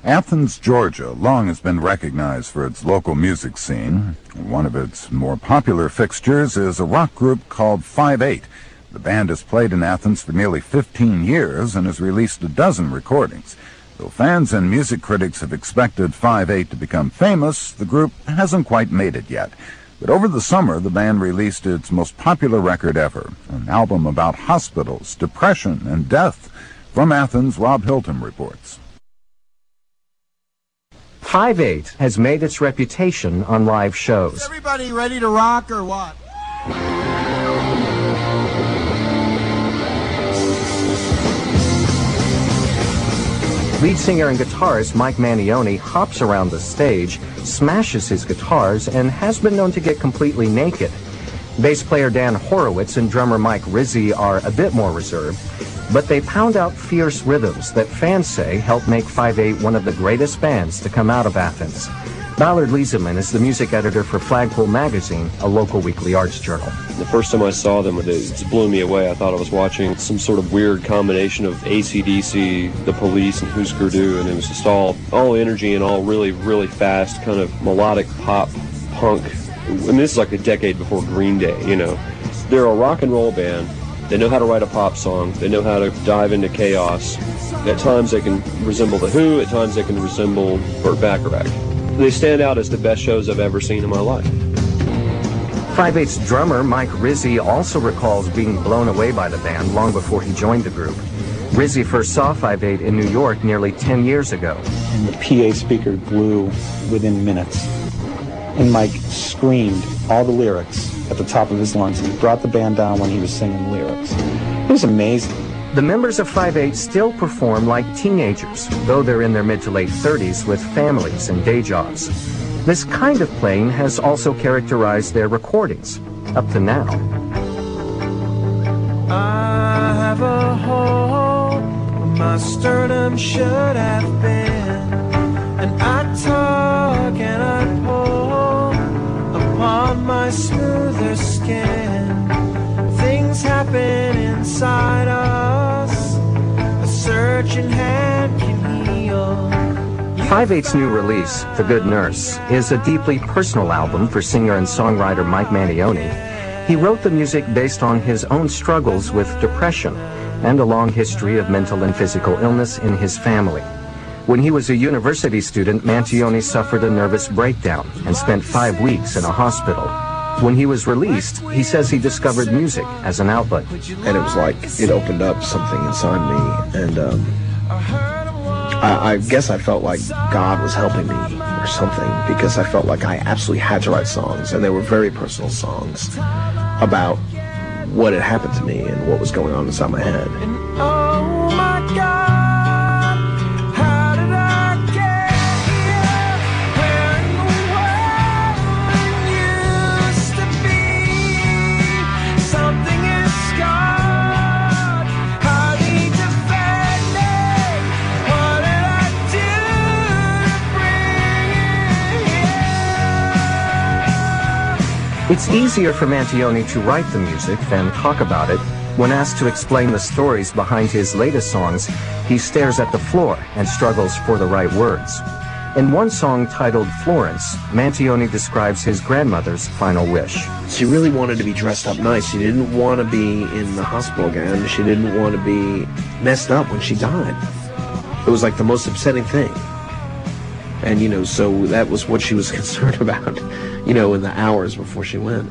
Athens, Georgia, long has been recognized for its local music scene. One of its more popular fixtures is a rock group called 5/8. The band has played in Athens for nearly 15 years and has released a dozen recordings. Though fans and music critics have expected 5/8 to become famous, the group hasn't quite made it yet. But over the summer, the band released its most popular record ever, an album about hospitals, depression, and death. From Athens, Rob Hilton reports. 5/8 has made its reputation on live shows. Is everybody ready to rock or what? Lead singer and guitarist Mike Mannione hops around the stage, smashes his guitars, and has been known to get completely naked. Bass player Dan Horowitz and drummer Mike Rizzi are a bit more reserved, but they pound out fierce rhythms that fans say help make 5/8 one of the greatest bands to come out of Athens. Ballard Lieseman is the music editor for Flagpole magazine, a local weekly arts journal. The first time I saw them, it blew me away. I thought I was watching some sort of weird combination of AC/DC, The Police, and Husker Du, and it was just all energy and all really, really fast, kind of melodic pop, punk. And this is like a decade before Green Day, you know. They're a rock and roll band. They know how to write a pop song. They know how to dive into chaos. At times they can resemble The Who, at times they can resemble Burt Bacharach. They stand out as the best shows I've ever seen in my life. 5/8's drummer Mike Rizzi also recalls being blown away by the band long before he joined the group. Rizzi first saw 5/8 in New York nearly 10 years ago. And the PA speaker blew within minutes. And Mike screamed all the lyrics at the top of his lungs, and he brought the band down when he was singing lyrics. It was amazing. The members of 5/8 still perform like teenagers, though they're in their mid to late 30s with families and day jobs. This kind of playing has also characterized their recordings, up to now. I have a hole where my sternum should have been, and I tug and I pull upon my smoother skin. Things happen inside us, a searching hand can heal. 5/8's new release, The Good Nurse, is a deeply personal album for singer and songwriter Mike Mannione. He wrote the music based on his own struggles with depression and a long history of mental and physical illness in his family. When he was a university student, Mantione suffered a nervous breakdown and spent 5 weeks in a hospital. When he was released, he says he discovered music as an outlet. And it was like it opened up something inside me, and I guess I felt like God was helping me or something, because I felt like I absolutely had to write songs, and they were very personal songs about what had happened to me and what was going on inside my head. Oh my God, how did I get here? Where in the world used to be? Something is scarred, hardly defending. What did I do to bring it here? It's easier for Mantione to write the music than talk about it. When asked to explain the stories behind his latest songs, he stares at the floor and struggles for the right words. In one song titled Florence, Mantione describes his grandmother's final wish. She really wanted to be dressed up nice. She didn't want to be in the hospital again. She didn't want to be messed up when she died. It was like the most upsetting thing. And, so that was what she was concerned about, in the hours before she went.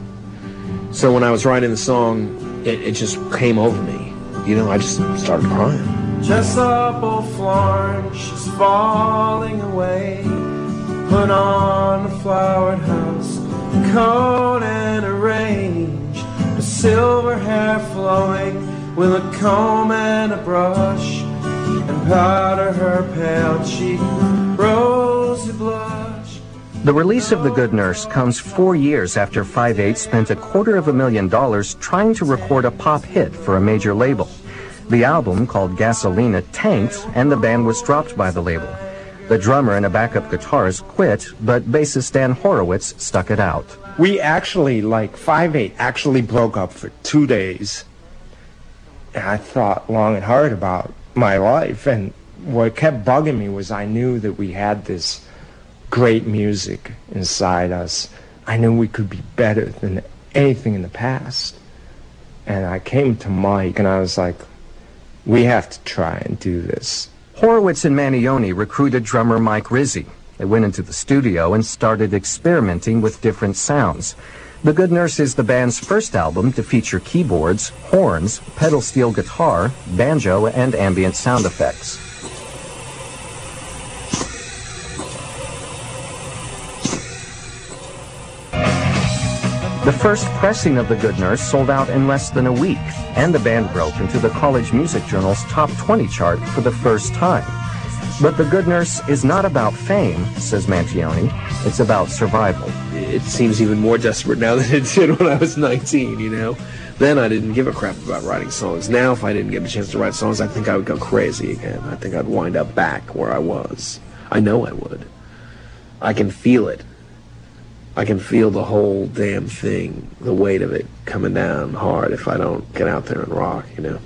So when I was writing the song, it just came over me. I just started crying. Just up old Florence, she's falling away. Put on a flowered house, coat and arrange. Her silver hair flowing with a comb and a brush, and powder her pale cheek, rosy blush. The release of The Good Nurse comes 4 years after 5/8 spent $250,000 trying to record a pop hit for a major label. The album, called Gasolina, tanked, and the band was dropped by the label. The drummer and a backup guitarist quit, but bassist Dan Horowitz stuck it out. We actually, 5/8 actually broke up for 2 days. And I thought long and hard about my life, and what kept bugging me was I knew that we had this great music inside us. I knew we could be better than anything in the past. And I came to Mike and I was like, we have to try and do this. Horowitz and Manione recruited drummer Mike Rizzi. They went into the studio and started experimenting with different sounds. The Good Nurse is the band's first album to feature keyboards, horns, pedal steel guitar, banjo, and ambient sound effects. The first pressing of The Good Nurse sold out in less than a week, and the band broke into the College Music Journal's Top 20 chart for the first time. But The Good Nurse is not about fame, says Mantione. It's about survival. It seems even more desperate now than it did when I was 19, you know? Then I didn't give a crap about writing songs. Now, if I didn't get a chance to write songs, I think I would go crazy again. I think I'd wind up back where I was. I know I would. I can feel it. I can feel the whole damn thing, the weight of it coming down hard if I don't get out there and rock, you know?